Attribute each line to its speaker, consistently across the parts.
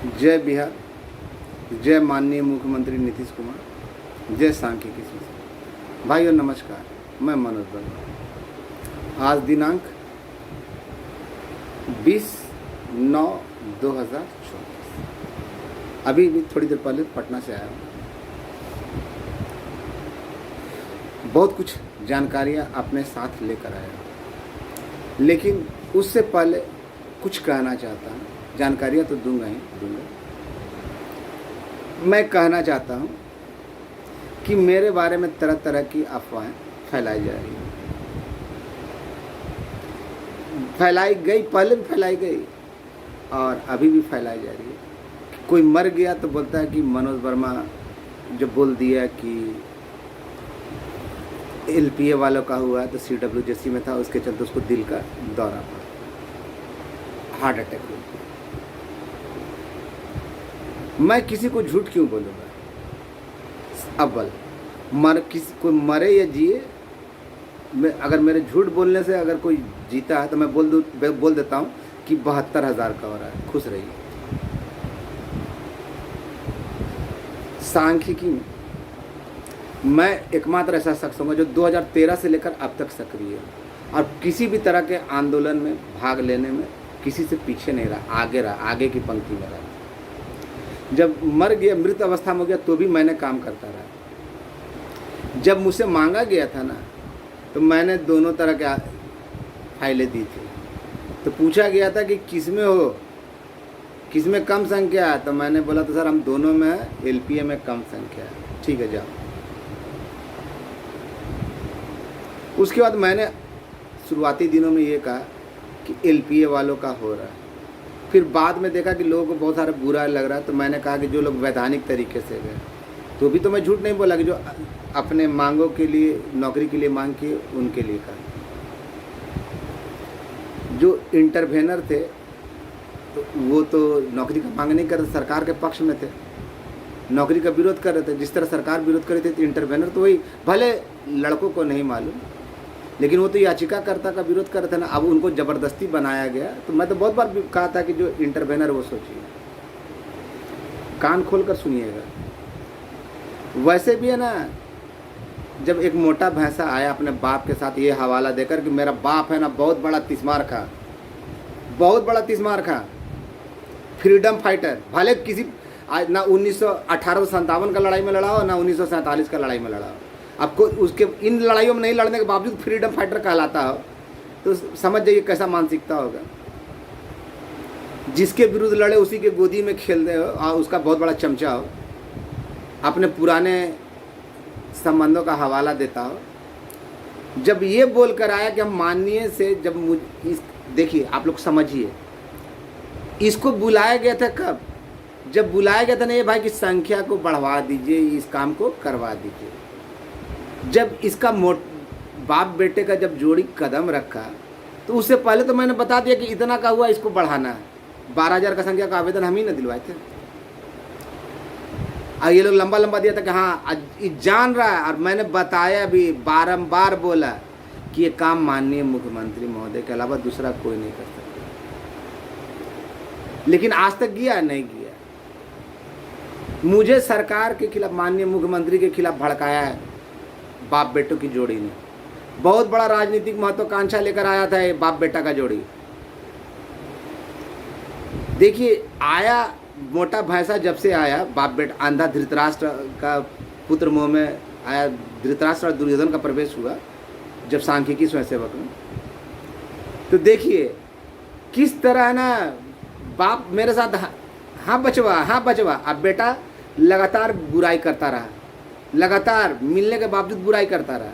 Speaker 1: जय बिहार, जय माननीय मुख्यमंत्री नीतीश कुमार, जय सांख्यिकी संस्था। भाइयों नमस्कार, मैं मनोज वर्मा। आज दिनांक 20/9/2024, अभी भी थोड़ी देर पहले पटना से आया हूँ। बहुत कुछ जानकारियाँ अपने साथ लेकर आया हूँ, लेकिन उससे पहले कुछ कहना चाहता हूँ। जानकारियाँ तो दूंगा ही दूंगा। मैं कहना चाहता हूँ कि मेरे बारे में तरह तरह की अफवाहें फैलाई जा रही हैं, फैलाई गई, पहले भी फैलाई गई और अभी भी फैलाई जा रही है। कोई मर गया तो बोलता है कि मनोज वर्मा जो बोल दिया कि LPA वालों का हुआ तो CWJC में था, उसके चलते उसको दिल का दौरा पड़ा, हार्ट अटैक हुआ। मैं किसी को झूठ क्यों बोलूँगा? अव्वल किसी कोई मरे या जिए, अगर मेरे झूठ बोलने से अगर कोई जीता है तो मैं बोल देता हूँ कि 72,000 का हो रहा है, खुश रहिए। सांख्यिकी में मैं एकमात्र ऐसा शख्स हूँगा जो 2013 से लेकर अब तक सक्रिय है और किसी भी तरह के आंदोलन में भाग लेने में किसी से पीछे नहीं रहा, आगे रहा, आगे की पंक्ति में रहा। जब मर गया, मृत अवस्था में हो गया तो भी मैंने काम करता रहा। जब मुझसे मांगा गया था ना, तो मैंने दोनों तरह के फाइलें दी थी। तो पूछा गया था कि किस में हो, किस में कम संख्या है, तो मैंने बोला तो सर हम दोनों में है, LPA में कम संख्या है। ठीक है, जाओ। उसके बाद मैंने शुरुआती दिनों में ये कहा कि LPA वालों का हो रहा है। फिर बाद में देखा कि लोगों को बहुत सारा बुरा लग रहा है, तो मैंने कहा कि जो लोग वैधानिक तरीके से गए, तो भी तो मैं झूठ नहीं बोला कि जो अपने मांगों के लिए, नौकरी के लिए मांग किए, उनके लिए कहा। जो इंटरवेनर थे तो वो तो नौकरी का मांग नहीं कर रहे, सरकार के पक्ष में थे, नौकरी का विरोध कर रहे थे। जिस तरह सरकार विरोध कर रही थी तो इंटरवेनर तो वही, भले लड़कों को नहीं मालूम, लेकिन वो तो याचिकाकर्ता का विरोध कर रहे थे ना। अब उनको ज़बरदस्ती बनाया गया। तो मैं तो बहुत बार कहा था कि जो इंटरवेनर वो सोचिए, कान खोल कर सुनिएगा। वैसे भी है ना, जब एक मोटा भैंसा आया अपने बाप के साथ ये हवाला देकर कि मेरा बाप है ना बहुत बड़ा तिस्मार खा, बहुत बड़ा तिस्मार खा, फ्रीडम फाइटर, भले किसी आज ना 1857 का लड़ाई में लड़ा हो ना 1947 का लड़ाई में लड़ा हो, आपको उसके इन लड़ाइयों में नहीं लड़ने के बावजूद फ्रीडम फाइटर कहलाता हो, तो समझ जाइए कैसा मानसिकता होगा। जिसके विरुद्ध लड़े उसी के गोदी में खेलते हो और उसका बहुत बड़ा चमचा हो, अपने पुराने संबंधों का हवाला देता हो। जब ये बोल कर आया कि हम माननीय से, जब देखिए आप लोग समझिए, इसको बुलाया गया था कब? जब बुलाया गया था ना ये भाई की संख्या को बढ़वा दीजिए, इस काम को करवा दीजिए। जब इसका बाप बेटे का जब जोड़ी कदम रखा तो उससे पहले तो मैंने बता दिया कि इतना का हुआ, इसको बढ़ाना है। 12,000 का संख्या का आवेदन हम ही ना दिलवाए थे। और ये लोग लंबा लंबा दिया था कि हाँ जान रहा है, और मैंने बताया भी, बारंबार बोला कि ये काम माननीय मुख्यमंत्री महोदय के अलावा दूसरा कोई नहीं कर सकता। लेकिन आज तक गया नहीं गया। मुझे सरकार के खिलाफ, माननीय मुख्यमंत्री के खिलाफ भड़काया है बाप बेटों की जोड़ी ने। बहुत बड़ा राजनीतिक महत्वाकांक्षा लेकर आया था ये बाप बेटा का जोड़ी। देखिए आया मोटा भैंसा, जब से आया बाप बेटा, अंधा धृतराष्ट्र का पुत्र मोह में आया। धृतराष्ट्र और दुर्योधन का प्रवेश हुआ जब सांख्यिकी स्वयंसेवक में। तो देखिए किस तरह है ना, बाप मेरे साथ हाँ बचवा, अब बेटा लगातार बुराई करता रहा, लगातार मिलने के बावजूद बुराई करता रहा।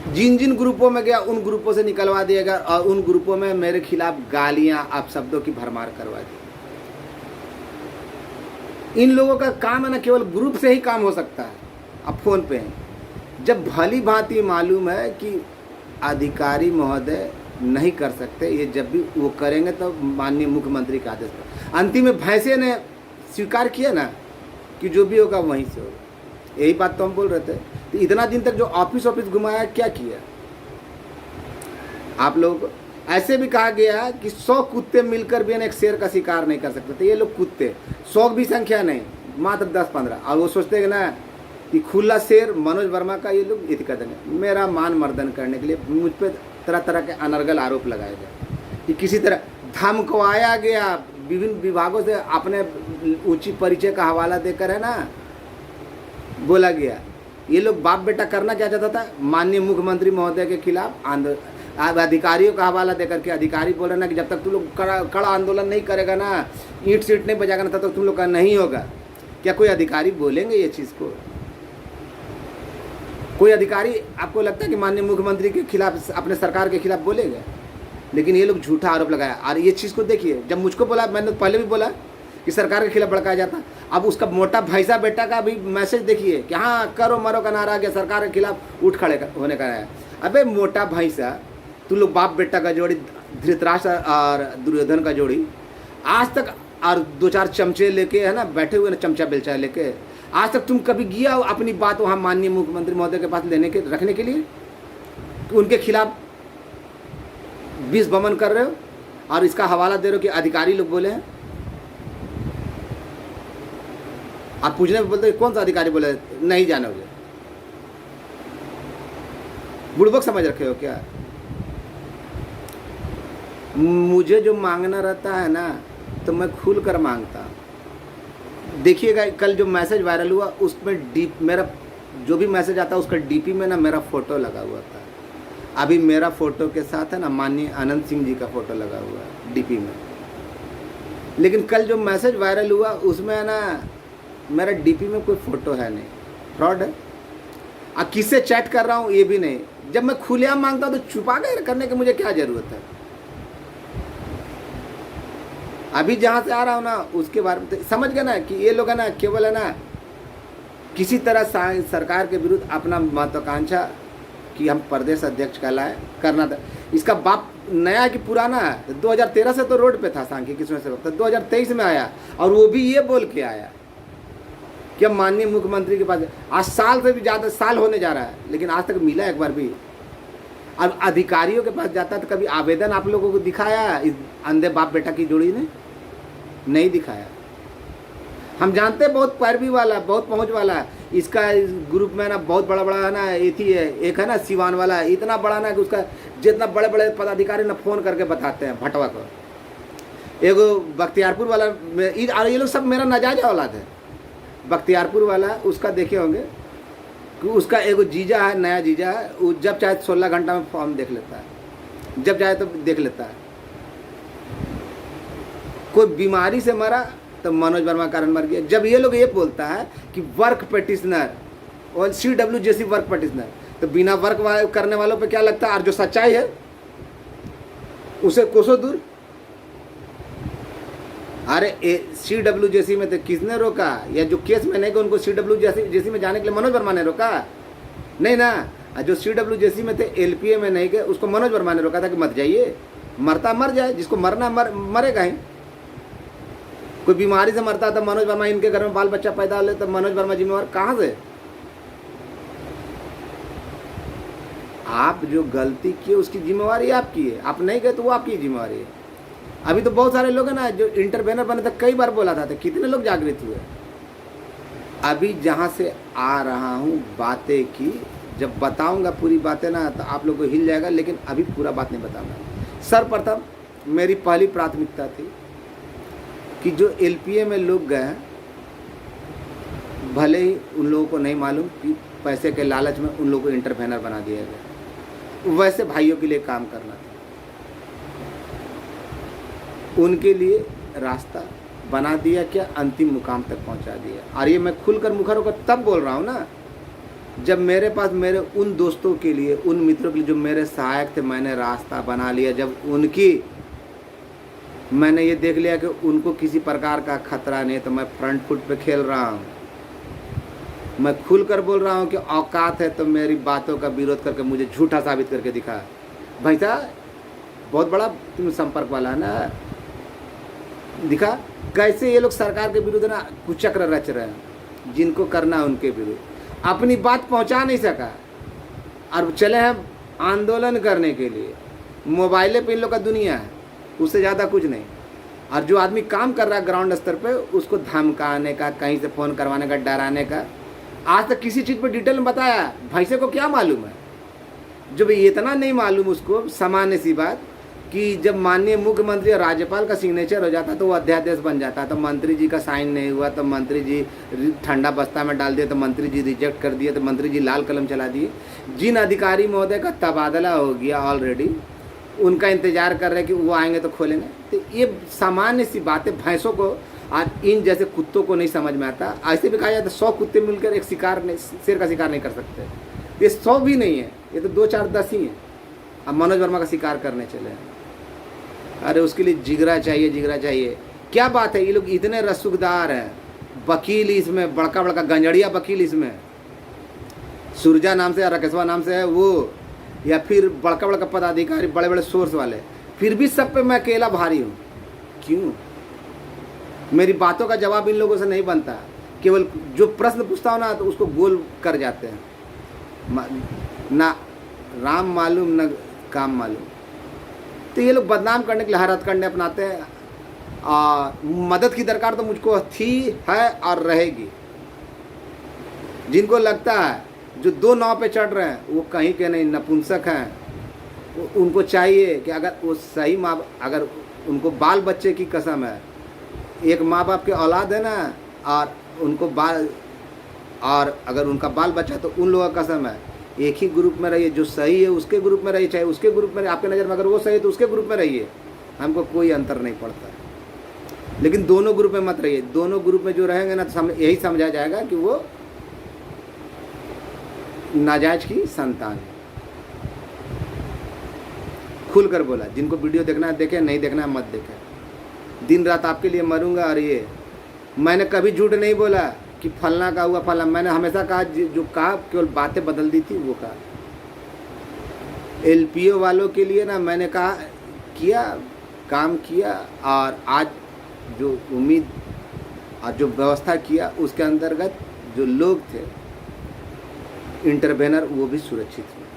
Speaker 1: जिन जिन ग्रुपों में गया उन ग्रुपों से निकलवा दिया गया और उन ग्रुपों में मेरे खिलाफ गालियां, अपशब्दों की भरमार करवा दी। इन लोगों का काम है ना, केवल ग्रुप से ही काम हो सकता है। अब फोन पे हैं, जब भली भांति मालूम है कि अधिकारी महोदय नहीं कर सकते, ये जब भी वो करेंगे तो माननीय मुख्यमंत्री के आदेश पर। अंतिम में भैंसे ने स्वीकार किया ना कि जो भी होगा वहीं से होगा। यही बात तो हम बोल रहे थे। तो इतना दिन तक जो ऑफिस घुमाया, क्या किया आप लोग? ऐसे भी कहा गया कि 100 कुत्ते मिलकर भी एक शेर का शिकार नहीं कर सकते थे। ये लोग कुत्ते 100 भी संख्या नहीं, मात्र 10-15, और वो सोचते हैं ना कि खुला शेर मनोज वर्मा का ये लोग इति कर देंगे। मेरा मान मर्दन करने के लिए मुझ पर तरह तरह के अनर्गल आरोप लगाए गए कि किसी तरह धमकवाया गया, विभिन्न विभागों से अपने ऊंची परिचय का हवाला देकर है ना बोला गया। ये लोग बाप बेटा करना क्या चाहता था, माननीय मुख्यमंत्री महोदय के खिलाफ अधिकारियों का हवाला देकर के अधिकारी बोल रहे ना कि जब तक तुम लोग कड़ा आंदोलन नहीं करेगा ना, ईंट सीट नहीं बजाएगा ना, तब तक तुम लोग का नहीं होगा। क्या कोई अधिकारी बोलेंगे ये चीज़ को? कोई अधिकारी आपको लगता है कि माननीय मुख्यमंत्री के खिलाफ, अपने सरकार के खिलाफ बोलेगा? लेकिन ये लोग झूठा आरोप लगाया। और ये चीज़ को देखिए, जब मुझको बोला, मैंने पहले भी बोला कि सरकार के खिलाफ भड़काया जाता, अब उसका मोटा भैंसा बेटा का भी मैसेज देखिए कि हाँ करो मरो का नारा गया, सरकार के खिलाफ उठ खड़े होने का है। अबे मोटा भैंसा, तुम लोग बाप बेटा का जोड़ी, धृतराष्ट्र और दुर्योधन का जोड़ी, आज तक, और 2-4 चमचे लेके है ना बैठे हुए ना, चमचा बेलचा लेके, आज तक तुम कभी गया हो अपनी बात वहाँ माननीय मुख्यमंत्री महोदय के पास लेने के, रखने के लिए? तो उनके खिलाफ विष बमन कर रहे हो और इसका हवाला दे रहे हो कि अधिकारी लोग बोले हैं। आप पूछने में बोलते कौन सा अधिकारी बोले, नहीं जानोगे? बुड़बक समझ रखे हो क्या? मुझे जो मांगना रहता है ना तो मैं खुल कर मांगता। देखिएगा कल जो मैसेज वायरल हुआ उसमें मेरा जो भी मैसेज आता है उसका डीपी में ना मेरा फ़ोटो लगा हुआ था। अभी मेरा फ़ोटो के साथ है ना माननीय अनंत सिंह जी का फ़ोटो लगा हुआ है डीपी में। लेकिन कल जो मैसेज वायरल हुआ उसमें है ना मेरा डीपी में कोई फ़ोटो है नहीं, फ्रॉड है। अब किससे चैट कर रहा हूँ ये भी नहीं। जब मैं खुलेआम मांगता हूँ तो छुपा कर करने की मुझे क्या ज़रूरत है? अभी जहाँ से आ रहा हूँ ना उसके बारे में तो समझ गया ना कि ये लोग है ना केवल है ना किसी तरह सरकार के विरुद्ध अपना महत्वाकांक्षा कि हम प्रदेश अध्यक्ष कहलाए करना था। इसका बाप नया कि पुराना है? 2013 से तो रोड पे था सांख्यिकी स्वयं सेवक, तो 2023 में आया और वो भी ये बोल के आया कि हम माननीय मुख्यमंत्री के पास। आज साल से भी ज़्यादा साल होने जा रहा है लेकिन आज तक मिला एक बार भी? अब अधिकारियों के पास जाता तो कभी आवेदन आप लोगों को दिखाया इस अंधे बाप बेटा की जोड़ी ने? नहीं दिखाया। हम जानते हैं बहुत पैरवी वाला, बहुत पहुंच वाला, इसका इस ग्रुप में ना बहुत बड़ा बड़ा है ना एथी है, एक है ना सिवान वाला, इतना बड़ा ना कि उसका जितना बड़े बड़े पदाधिकारी ना फ़ोन करके बताते हैं भटवा को। एगो बख्तियारपुर वाला, ये लोग सब मेरा नाजायज औलाद है। बख्तियारपुर वाला उसका देखे होंगे कि उसका एगो जीजा है, नया जीजा है, वो जब चाहे 16 घंटा में फॉर्म देख लेता है, जब चाहे तो देख लेता है। कोई बीमारी से मरा तो मनोज वर्मा कारण मर गया। जब ये लोग ये बोलता है कि वर्क पेटिशनर और CW जैसी वर्क पेटिशनर, तो बिना वर्क करने वालों पे क्या लगता है? और जो सच्चाई है उसे कोसों दूर। अरे CW जैसी में तो किसने रोका? या जो केस में नहीं कि उनको CW जैसी में जाने के लिए मनोज वर्मा ने रोका? नहीं ना। जो CW जैसी में थे LPA में नहीं गए उसको मनोज वर्मा ने रोका था कि मत जाइए, मरता मर जाए, जिसको मरना मरेगा ही। कोई बीमारी से मरता था मनोज वर्मा, इनके घर में बाल बच्चा पैदा हो ले तो मनोज वर्मा जिम्मेवार कहाँ से? आप जो गलती की उसकी जिम्मेवारी आपकी है, आप नहीं गए तो वो आपकी जिम्मेवारी है। अभी तो बहुत सारे लोग हैं ना जो इंटरवेनर बने थे, कई बार बोला था तो कितने लोग जागृत हुए। अभी जहाँ से आ रहा हूँ बातें की, जब बताऊँगा पूरी बातें ना तो आप लोग को हिल जाएगा, लेकिन अभी पूरा बात नहीं बताऊँगा। सर्वप्रथम मेरी पहली प्राथमिकता थी कि जो LPA में लोग गए, भले ही उन लोगों को नहीं मालूम कि पैसे के लालच में उन लोगों को इंटरवेनर बना दिया गया, वैसे भाइयों के लिए काम करना था, उनके लिए रास्ता बना दिया, क्या अंतिम मुकाम तक पहुंचा दिया। और ये मैं खुलकर मुखर होकर तब बोल रहा हूँ ना जब मेरे पास मेरे उन दोस्तों के लिए, उन मित्रों के लिए जो मेरे सहायक थे, मैंने रास्ता बना लिया। जब उनकी मैंने ये देख लिया कि उनको किसी प्रकार का खतरा नहीं, तो मैं फ्रंट फुट पे खेल रहा हूँ। मैं खुलकर बोल रहा हूँ कि औकात है तो मेरी बातों का विरोध करके मुझे झूठा साबित करके दिखा। भाई साहब बहुत बड़ा तुम संपर्क वाला है ना, दिखा कैसे ये लोग सरकार के विरुद्ध ना कुचक्र रच रहे हैं, जिनको करना उनके विरुद्ध। अपनी बात पहुंचा नहीं सका और चले हैं आंदोलन करने के लिए। मोबाइले पे इन लोग का दुनिया है, उससे ज़्यादा कुछ नहीं। और जो आदमी काम कर रहा है ग्राउंड स्तर पे, उसको धमकाने का, कहीं से फ़ोन करवाने का, डराने का, आज तक किसी चीज़ पर डिटेल में बताया भैंसे को क्या मालूम है। जब इतना नहीं मालूम उसको, सामान्य सी बात कि जब माननीय मुख्यमंत्री और राज्यपाल का सिग्नेचर हो जाता तो वो अध्यादेश बन जाता, तो मंत्री जी का साइन नहीं हुआ तो मंत्री जी ठंडा बस्ता में डाल दिए, तो मंत्री जी रिजेक्ट कर दिए, तो मंत्री जी लाल कलम चला दिए। जिन अधिकारी महोदय का तबादला हो गया ऑलरेडी, उनका इंतजार कर रहे हैं कि वो आएंगे तो खोलेंगे। तो ये सामान्य सी बातें भैंसों को आज इन जैसे कुत्तों को नहीं समझ में आता। ऐसे भी कहा जाता है 100 कुत्ते मिलकर एक शेर का शिकार नहीं कर सकते। ये 100 भी नहीं है, ये तो 2 4 10 ही है। अब मनोज वर्मा का शिकार करने चले, अरे उसके लिए जिगरा चाहिए, जिगरा चाहिए। क्या बात है, ये लोग इतने रसूखदार हैं। वकील इसमें बड़का बड़का गंजड़िया वकील इसमें सुरजा नाम से या राकेशवा नाम से है वो, या फिर बड़का बड़का पदाधिकारी, बड़े बड़े सोर्स वाले, फिर भी सब पे मैं अकेला भारी हूँ। क्यों? मेरी बातों का जवाब इन लोगों से नहीं बनता। केवल जो प्रश्न पूछता हूँ ना तो उसको गोल कर जाते हैं। ना राम मालूम न काम मालूम। तो ये लोग बदनाम करने के लिए हर हथकंडे अपनाते हैं। मदद की दरकार तो मुझको थी, है और रहेगी। जिनको लगता है जो 2 नाव पे चढ़ रहे हैं वो कहीं के नहीं नपुंसक हैं, उनको चाहिए कि अगर वो सही माँ, अगर उनको बाल बच्चे की कसम है, एक माँ बाप के औलाद है ना, और उनको और अगर उनका बाल बच्चा तो उन लोगों का कसम है, एक ही ग्रुप में रहिए। जो सही है उसके ग्रुप में रहिए, चाहे उसके ग्रुप में, आपके नज़र में अगर वो सही है तो उसके ग्रुप में रहिए, हमको कोई अंतर नहीं पड़ता। लेकिन दोनों ग्रुप में मत रहिए। दोनों ग्रुप में जो रहेंगे ना तो यही समझा जाएगा कि वो नाजायज की संतान है। खुलकर बोला, जिनको वीडियो देखना है देखें, नहीं देखना है मत देखें। दिन रात आपके लिए मरूंगा। और ये मैंने कभी झूठ नहीं बोला कि फलना का हुआ फलना। मैंने हमेशा कहा, जो कहा केवल बातें बदल दी थी वो कहा। एलपीओ वालों के लिए ना मैंने कहा, किया, काम किया, और आज जो उम्मीद और जो व्यवस्था किया उसके अंतर्गत जो लोग थे इंटरवेनर, वो भी सुरक्षित हुए।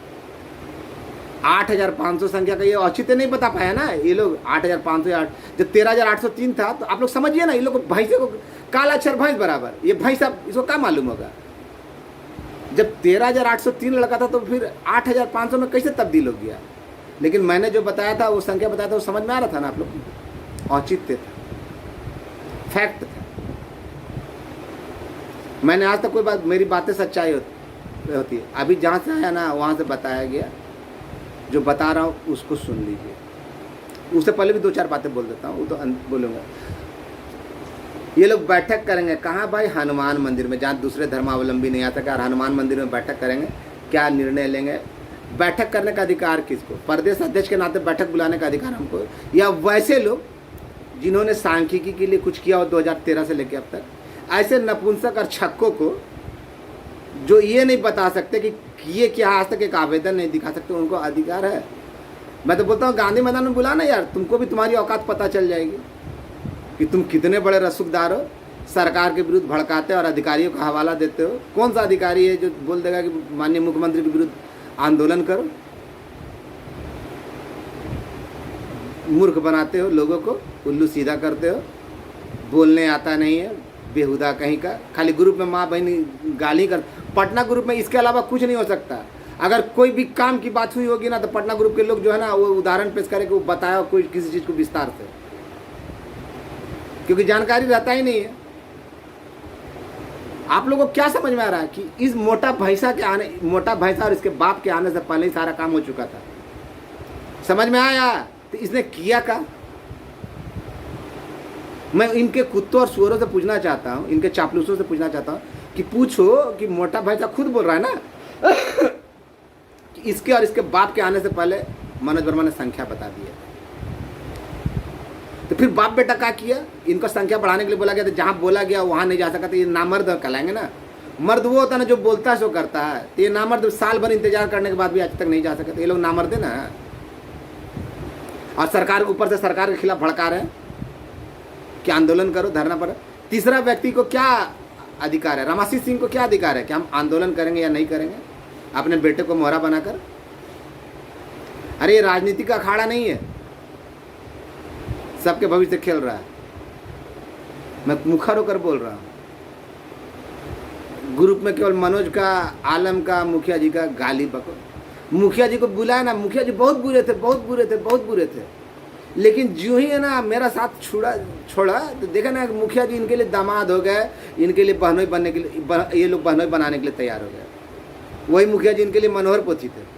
Speaker 1: 8500 संख्या का ये औचित्य नहीं बता पाया ना ये लोग। 8508 जब 13803 था तो आप लोग समझिए ना, ये लोग भैंसे को काला अक्षर भैंस बराबर, ये भैंस अब इसको क्या मालूम होगा। जब 13803 लड़का था तो फिर 8500 में कैसे तब्दील हो गया। लेकिन मैंने जो बताया था, वो संख्या बताया था, वो समझ में आ रहा था ना आप लोग, औचित्य था, फैक्ट था। मैंने आज तक कोई बात, मेरी बातें सच्चाई होती है। अभी जहाँ से आया ना वहाँ से बताया गया, जो बता रहा हूँ उसको सुन लीजिए। उससे पहले भी 2 4 बातें बोल देता हूँ, वो तो बोलूँगा। ये लोग बैठक करेंगे कहाँ भाई? हनुमान मंदिर में, जहाँ दूसरे धर्मावलंबी नहीं आ सका, और हनुमान मंदिर में बैठक करेंगे। क्या निर्णय लेंगे? बैठक करने का अधिकार किसको? प्रदेश अध्यक्ष के नाते बैठक बुलाने का अधिकार हमको, या वैसे लोग जिन्होंने सांख्यिकी के लिए कुछ किया हो 2013 से लेकर अब तक, ऐसे नपुंसक और छक्कों को जो ये नहीं बता सकते कि ये क्या, आज तक एक आवेदन नहीं दिखा सकते, उनको अधिकार है। मैं तो बोलता हूँ गांधी मैदान में बुलाना यार, तुमको भी तुम्हारी औकात पता चल जाएगी कि तुम कितने बड़े रसूखदार हो। सरकार के विरुद्ध भड़काते और अधिकारियों का हवाला देते हो। कौन सा अधिकारी है जो बोल देगा कि माननीय मुख्यमंत्री के विरुद्ध आंदोलन करो? मूर्ख बनाते हो लोगों को, उल्लू सीधा करते हो, बोलने आता नहीं है, बेहुदा कहीं का। खाली ग्रुप में माँ बहन गाली कर। पटना ग्रुप में इसके अलावा कुछ नहीं हो सकता। अगर कोई भी काम की बात हुई होगी ना तो पटना ग्रुप के लोग जो है ना वो उदाहरण पेश करेंगे, वो बताया कोई किसी चीज़ को विस्तार से, क्योंकि जानकारी रहता ही नहीं है। आप लोगों को क्या समझ में आ रहा है कि इस मोटा भैंसा के आने, मोटा भैंसा और इसके बाप के आने से पहले ही सारा काम हो चुका था? समझ में आया? तो इसने किया क्या? मैं इनके कुत्तों और सुअरों से पूछना चाहता हूँ, इनके चापलूसों से पूछना चाहता हूँ कि पूछो कि मोटा भैंसा खुद बोल रहा है ना कि इसके और इसके बाप के आने से पहले मनोज वर्मा ने संख्या बता दी है। तो फिर बाप बेटा क्या किया? इनको संख्या बढ़ाने के लिए बोला गया, तो जहाँ बोला गया वहाँ नहीं जा सका, तो ये नामर्द कहलाएंगे ना। मर्द वो होता है ना जो बोलता है सो करता है। तो ये नामर्द साल भर इंतजार करने के बाद भी आज तक नहीं जा सके, तो ये लोग नामर्द है ना। और सरकार ऊपर से सरकार के खिलाफ भड़का रहे हैं कि आंदोलन करो, धरना पड़ो। तीसरा व्यक्ति को क्या अधिकार है? रामाशीष सिंह को क्या अधिकार है कि हम आंदोलन करेंगे या नहीं करेंगे अपने बेटे को मोहरा बनाकर? अरे ये राजनीति का अखाड़ा नहीं है, सबके भविष्य खेल रहा है। मैं मुखर होकर बोल रहा हूँ। ग्रुप में केवल मनोज का, आलम का, मुखिया जी का गाली बको। मुखिया जी को बुलाया ना, मुखिया जी बहुत बुरे थे, बहुत बुरे थे, बहुत बुरे थे, लेकिन जो ही है ना मेरा साथ छोड़ा तो देखा ना मुखिया जी इनके लिए दामाद हो गए, इनके लिए बहनोई बनने के लिए, ये लोग बहनोई बनाने के लिए तैयार हो गए। वही मुखिया जी इनके लिए मनोहर पोथी थे।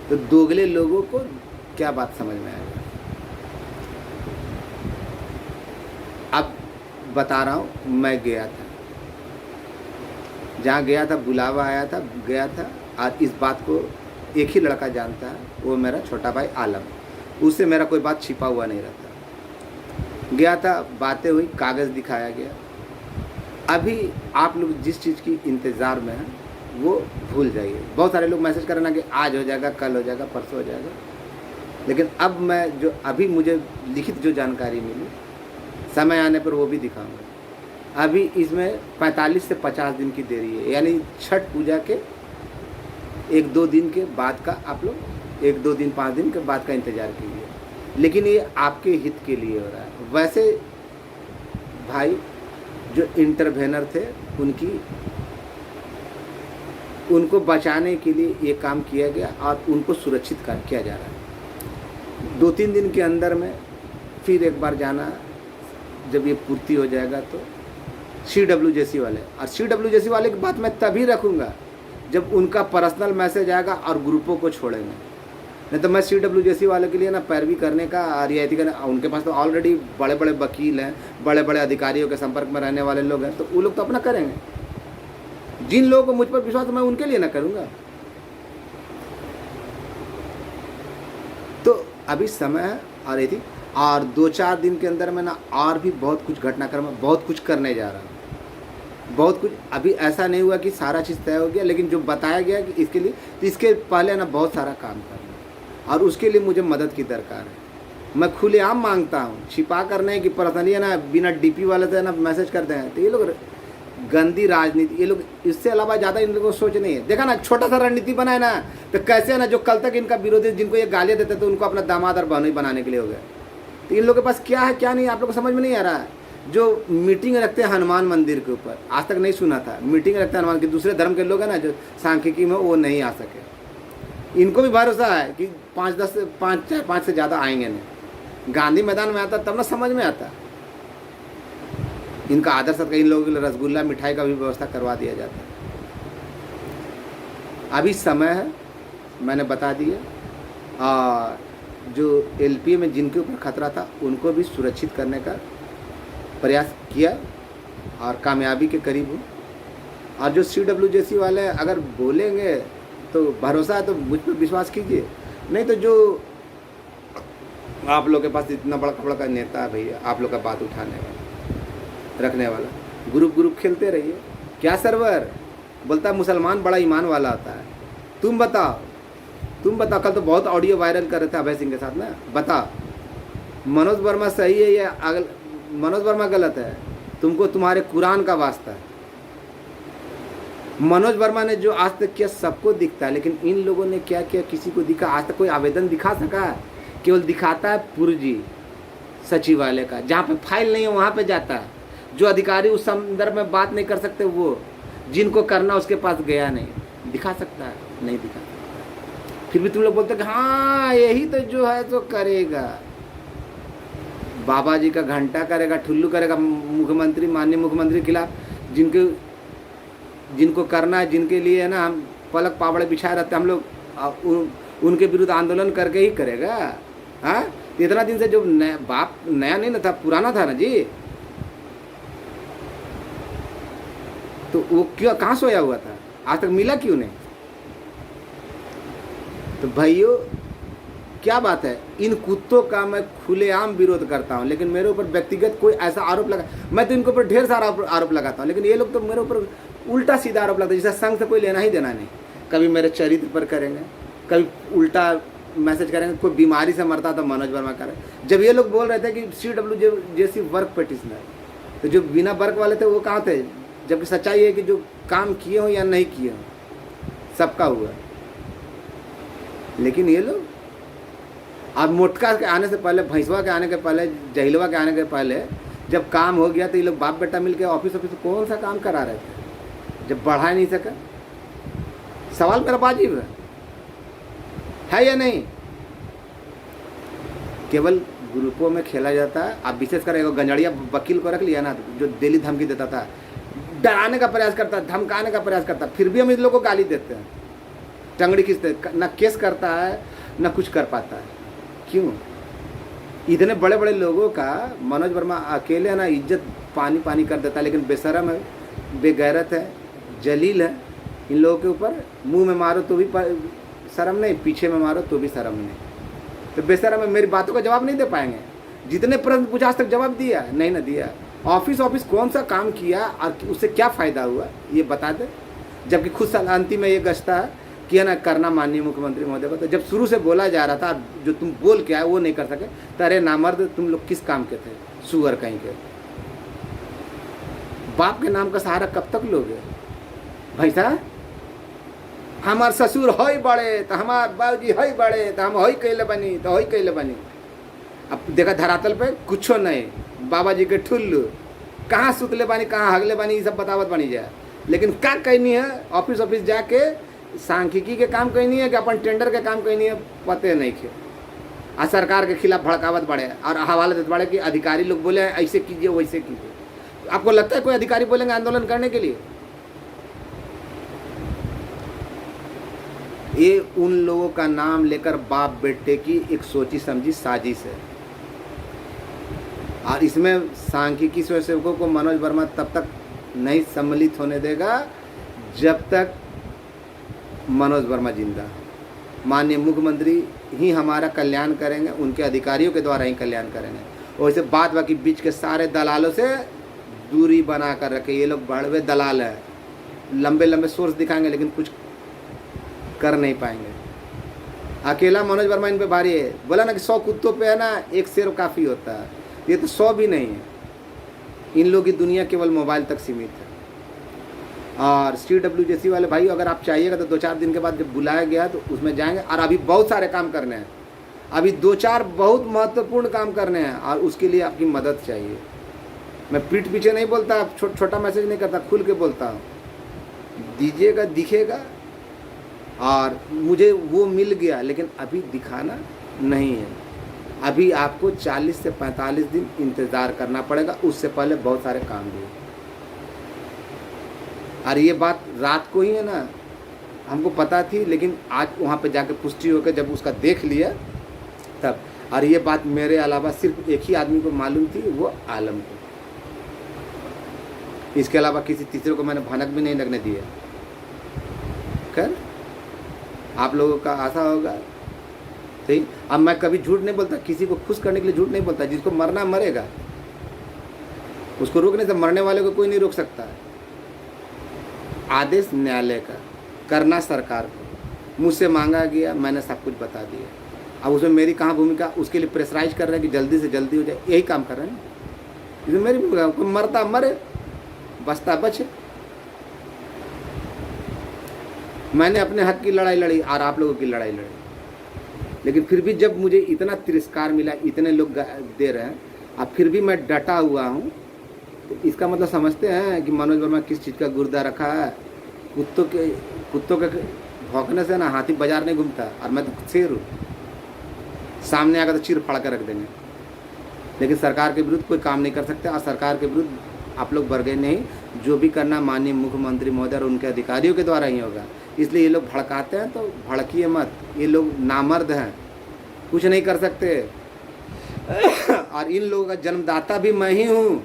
Speaker 1: तो दोगले लोगों को क्या बात समझ में आएगा। अब बता रहा हूँ, मैं गया था, जहाँ गया था बुलावा आया था, गया था। आज इस बात को एक ही लड़का जानता है, वो मेरा छोटा भाई आलम। उससे मेरा कोई बात छिपा हुआ नहीं रहता। गया था, बातें हुई, कागज़ दिखाया गया। अभी आप लोग जिस चीज़ की इंतज़ार में हैं वो भूल जाइए। बहुत सारे लोग मैसेज कर रहे ना कि आज हो जाएगा, कल हो जाएगा, परसों हो जाएगा, लेकिन अब मैं जो अभी मुझे लिखित जो जानकारी मिली, समय आने पर वो भी दिखाऊंगा। अभी इसमें 45 से 50 दिन की देरी है, यानी छठ पूजा के 1-2 दिन के बाद का आप लोग 1-2 दिन 5 दिन के बाद का इंतज़ार कीजिए। लेकिन ये आपके हित के लिए हो रहा है। वैसे भाई जो इंटरवेनर थे उनको बचाने के लिए ये काम किया गया और उनको सुरक्षित किया जा रहा है। 2-3 दिन के अंदर में फिर एक बार जाना, जब ये पूर्ति हो जाएगा तो CWJC वाले, और CWJC वाले की बात मैं तभी रखूँगा जब उनका पर्सनल मैसेज आएगा और ग्रुपों को छोड़ेंगे। नहीं तो मैं CWJC वाले के लिए ना पैरवी करने का, रियायती करने, उनके पास तो ऑलरेडी बड़े बड़े वकील हैं, बड़े बड़े अधिकारियों के संपर्क में रहने वाले लोग हैं, तो वो लोग तो अपना करेंगे। जिन लोगों को मुझ पर विश्वास है मैं उनके लिए ना करूँगा। तो अभी समय है और यदि और 2-4 दिन के अंदर मैं ना और भी बहुत कुछ घटनाक्रम में बहुत कुछ करने जा रहा हूँ। बहुत कुछ अभी ऐसा नहीं हुआ कि सारा चीज़ तय हो गया, लेकिन जो बताया गया कि इसके लिए, तो इसके पहले ना बहुत सारा काम करना और उसके लिए मुझे मदद की दरकार है। मैं खुलेआम मांगता हूँ, छिपा कर नहीं कि पर्सनली है ना बिना DP वाले से ना मैसेज करते हैं। तो ये लोग गंदी राजनीति, ये लोग इससे अलावा ज़्यादा इन लोगों को सोच नहीं है। देखा ना छोटा सा रणनीति बनाए ना, तो कैसे है ना जो कल तक इनका विरोधी जिनको ये गालियाँ देते थे उनको अपना दामाद और बहनोई बनाने के लिए हो गया। तो इन लोगों के पास क्या है क्या नहीं आप लोग को समझ में नहीं आ रहा है। जो मीटिंग रखते हैं हनुमान मंदिर के ऊपर, आज तक नहीं सुना था। मीटिंग रखते हैं हनुमान के, दूसरे धर्म के लोग हैं ना जो सांख्यिकी में, वो नहीं आ सके। इनको भी भरोसा है कि 5 से ज़्यादा आएंगे नहीं। गांधी मैदान में आता तब ना समझ में आता। इनका आदर सत्कार, इन लोगों के लिए रसगुल्ला मिठाई का भी व्यवस्था करवा दिया जाता है। अभी समय है, मैंने बता दिया। जो LPA में जिनके ऊपर खतरा था उनको भी सुरक्षित करने का प्रयास किया और कामयाबी के करीब हूँ। और जो CWJC वाले अगर बोलेंगे तो भरोसा है तो मुझ पर विश्वास कीजिए, नहीं तो जो आप लोग के पास इतना बड़ा का नेता है भैया, आप लोग का बात उठाने वाला, रखने वाला, ग्रुप खेलते रहिए। क्या सर्वर बोलता मुसलमान बड़ा ईमान वाला होता है। तुम बताओ, कल तो बहुत ऑडियो वायरल कर रहे थे अभय सिंह के साथ ना। बता मनोज वर्मा सही है या मनोज वर्मा गलत है? तुमको तुम्हारे कुरान का वास्ता है। मनोज वर्मा ने जो आज तक किया सबको दिखता है, लेकिन इन लोगों ने क्या किया किसी को दिखा? आज तक कोई आवेदन दिखा सका? केवल दिखाता है पुर्जी सचिवालय का, जहाँ पे फाइल नहीं है वहाँ पे जाता है। जो अधिकारी उस संदर्भ में बात नहीं कर सकते, वो जिनको करना उसके पास गया नहीं। दिखा सकता है? नहीं दिखा। फिर भी तुम लोग बोलते कि हाँ यही तो जो है तो करेगा। बाबा जी का घंटा करेगा, ठुल्लू करेगा मुख्यमंत्री, माननीय मुख्यमंत्री के खिलाफ। जिनको करना है, जिनके लिए है ना हम पलक पावड़े बिछाए रहते हम लोग, उनके विरुद्ध आंदोलन करके ही करेगा। हाँ, इतना दिन से जो नया नहीं ना था, पुराना था ना जी। तो वो क्यों कहाँ सोया हुआ था? आज तक मिला क्यों नहीं? तो भाइयों क्या बात है, इन कुत्तों का मैं खुलेआम विरोध करता हूं, लेकिन मेरे ऊपर व्यक्तिगत कोई ऐसा आरोप लगा, मैं तो इनके ऊपर ढेर सारा आरोप लगाता हूं, लेकिन ये लोग तो मेरे ऊपर उल्टा सीधा आरोप लगता है, जैसे संघ से कोई लेना ही देना नहीं। कभी मेरे चरित्र पर करेंगे, कभी उल्टा मैसेज करेंगे। कोई बीमारी से मरता तो मनोज वर्मा करे। जब ये लोग बोल रहे थे कि CWJC वर्क पिटिशनर, तो जो बिना वर्क वाले थे वो कहाँ थे? जबकि सच्चाई है कि जो काम किए हो या नहीं किए हो सबका हुआ। लेकिन ये लोग अब मोटका के आने से पहले, भैंसवा के आने के पहले, जहिलवा के आने के पहले जब काम हो गया तो ये लोग बाप बेटा मिलके ऑफिस कौन सा काम करा रहे थे जब बढ़ा नहीं सका? सवाल मेरा वाजिब है या नहीं? केवल ग्रुपों में खेला जाता है। आप विशेषकर एक गंजड़िया वकील को रख लिया ना, जो दिल्ली धमकी देता था, डराने का प्रयास करता, धमकाने का प्रयास करता, फिर भी हम इन लोगों को गाली देते हैं, टंगड़ी खींचते, ना केस करता है ना कुछ कर पाता है। क्यों? इतने बड़े बड़े लोगों का मनोज वर्मा अकेले ना इज्जत पानी पानी कर देता है, लेकिन बेशरम है, बेगैरत है, जलील है। इन लोगों के ऊपर मुंह में मारो तो भी शर्म नहीं, पीछे में मारो तो भी शर्म नहीं। तो बेशरम है, मेरी बातों का जवाब नहीं दे पाएंगे। जितने प्रश्न पूछा आज तक जवाब दिया नहीं ना दिया। ऑफिस कौन सा काम किया और उससे क्या फ़ायदा हुआ ये बता दे। जबकि खुद अंतिम में ये गश्ता है कि है ना करना माननीय मुख्यमंत्री महोदय को। तो जब शुरू से बोला जा रहा था, जो तुम बोल के आए वो नहीं कर सके, तो अरे नामर्द तुम लोग किस काम के थे? सुअर कहीं के। बाप के नाम का सहारा कब तक लोगे? भाई साहब, हमार ससुर हई बड़े तो हमार बाबूजी हई बड़े तो हम हई कैले बनी तो हई कैले बनी। अब देखा धरातल पे कुछो नहीं, बाबा जी के ठुल्लू कहाँ सुतले बानी कहाँ हगले बानी ये सब बतावत बनी जाए। लेकिन क्या कहनी है? ऑफिस जाके सांख्यिकी के काम कहनी है कि अपन टेंडर के काम कहनी है, पते नहीं खे। आ सरकार के खिलाफ भड़कावत बढ़े और हवाला देते बढ़े कि अधिकारी लोग बोले ऐसे कीजिए वैसे कीजिए। आपको लगता है कोई अधिकारी बोलेंगे आंदोलन करने के लिए? ये उन लोगों का नाम लेकर बाप बेटे की एक सोची समझी साजिश है। और इसमें सांख्यिकी स्वयंसेवकों को मनोज वर्मा तब तक नहीं सम्मिलित होने देगा जब तक मनोज वर्मा जिंदा। माननीय मुख्यमंत्री ही हमारा कल्याण करेंगे, उनके अधिकारियों के द्वारा ही कल्याण करेंगे। और इसे बाद बाकी बीच के सारे दलालों से दूरी बना कर रखे। ये लोग बड़े दलाल हैं, लंबे लंबे सोर्स दिखाएंगे लेकिन कुछ कर नहीं पाएंगे। अकेला मनोज वर्मा इन पे भारी है। बोला ना कि 100 कुत्तों पे है ना एक शेर काफ़ी होता है, ये तो 100 भी नहीं है। इन लोगों की दुनिया केवल मोबाइल तक सीमित है। और CWJC वाले भाई, अगर आप चाहिएगा तो 2-4 दिन के बाद जब बुलाया गया तो उसमें जाएंगे। और अभी बहुत सारे काम करने हैं, अभी 2-4 बहुत महत्वपूर्ण काम करने हैं और उसके लिए आपकी मदद चाहिए। मैं पीठ पीछे नहीं बोलता, छोटा मैसेज नहीं करता, खुल के बोलता हूँ। दीजिएगा, दिखेगा। और मुझे वो मिल गया, लेकिन अभी दिखाना नहीं है। अभी आपको 40 से 45 दिन इंतज़ार करना पड़ेगा, उससे पहले बहुत सारे काम भी। और ये बात रात को ही है ना, हमको पता थी, लेकिन आज वहाँ पे जाके पुष्टि होकर जब उसका देख लिया तब। और ये बात मेरे अलावा सिर्फ एक ही आदमी को मालूम थी, वो आलम को। इसके अलावा किसी तीसरे को मैंने भनक भी नहीं लगने दिया। खैर, आप लोगों का आशा होगा सही। अब मैं कभी झूठ नहीं बोलता, किसी को खुश करने के लिए झूठ नहीं बोलता। जिसको मरना मरेगा, उसको रोकने से मरने वाले को कोई नहीं रोक सकता। आदेश न्यायालय का, करना सरकार को। मुझसे मांगा गया, मैंने सब कुछ बता दिया। अब उसमें मेरी कहाँ भूमिका? उसके लिए प्रेशराइज कर रहे हैं कि जल्दी से जल्दी हो जाए, यही काम कर रहे हैं। इसमें मेरी भूमिका, कोई मरता मरे, बचता बचे। मैंने अपने हक की लड़ाई लड़ी और आप लोगों की लड़ाई लड़ी, लेकिन फिर भी जब मुझे इतना तिरस्कार मिला, इतने लोग दे रहे हैं, अब फिर भी मैं डटा हुआ हूँ, तो इसका मतलब समझते हैं कि मनोज वर्मा किस चीज़ का गुर्दा रखा है। कुत्तों के भौंकने से ना हाथी बाजार नहीं घूमता, और मैं तो शेर हूँ। सामने आकर तो चीर फाड़ कर रख देंगे, लेकिन सरकार के विरुद्ध कोई काम नहीं कर सकते। और सरकार के विरुद्ध आप लोग वर्गे नहीं, जो भी करना माननीय मुख्यमंत्री महोदय और उनके अधिकारियों के द्वारा ही होगा। इसलिए ये लोग भड़काते हैं तो भड़किए मत, ये लोग नामर्द हैं, कुछ नहीं कर सकते। और इन लोगों का जन्मदाता भी मैं ही हूँ।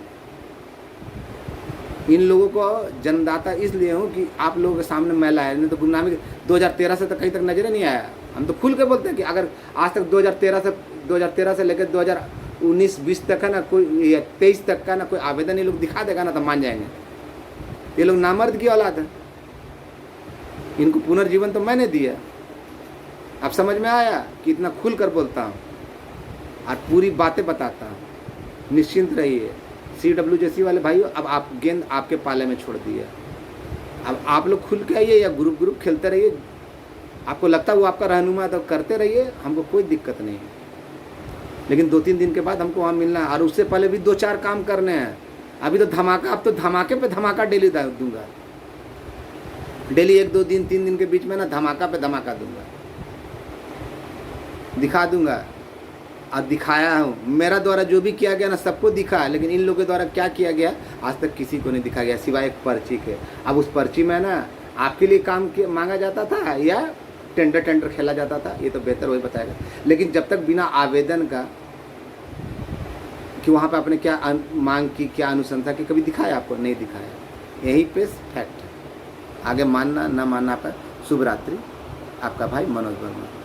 Speaker 1: इन लोगों को जन्मदाता इसलिए हूँ कि आप लोगों के सामने मैं लाया, नहीं तो गुमनामी 2013 से तक कहीं तक नजर नहीं आया। हम तो खुल के बोलते हैं कि अगर आज तक 2013 से लेकर 2019-20 तक है ना, कोई या 23 तक का ना कोई आवेदन ये लोग दिखा देगा ना, तो मान जाएंगे। ये लोग नामर्द की औलाद है, इनको पुनर्जीवन तो मैंने दिया। अब समझ में आया कि इतना खुल कर बोलता हूँ और पूरी बातें बताता हूँ। निश्चिंत रहिए CWJC वाले भाइयों, अब आप गेंद आपके पाले में छोड़ दिए। अब आप लोग खुल के आइए या ग्रुप खेलते रहिए। आपको लगता है वो आपका रहनुमा, तो करते रहिए, हमको कोई दिक्कत नहीं है। लेकिन 2-3 दिन के बाद हमको वहाँ मिलना है, और उससे पहले भी 2-4 काम करने हैं। अभी तो धमाका, अब तो धमाके पे धमाका डेली दूंगा, डेली 1-2 दिन 3 दिन के बीच में ना धमाका पे धमाका दूंगा, दिखा दूंगा। और दिखाया हूँ, मेरा द्वारा जो भी किया गया ना सबको दिखा है, लेकिन इन लोगों के द्वारा क्या किया गया आज तक किसी को नहीं दिखा गया सिवाय एक पर्ची के। अब उस पर्ची में ना आपके लिए काम मांगा जाता था या टेंडर खेला जाता था, ये तो बेहतर वही बताएगा। लेकिन जब तक बिना आवेदन का कि वहाँ पे आपने क्या मांग की, क्या अनुशंसा की, कभी दिखाया आपको? नहीं दिखाया। यही पे फैक्ट है। आगे मानना ना मानना पर शुभ रात्रि। आपका भाई मनोज वर्मा।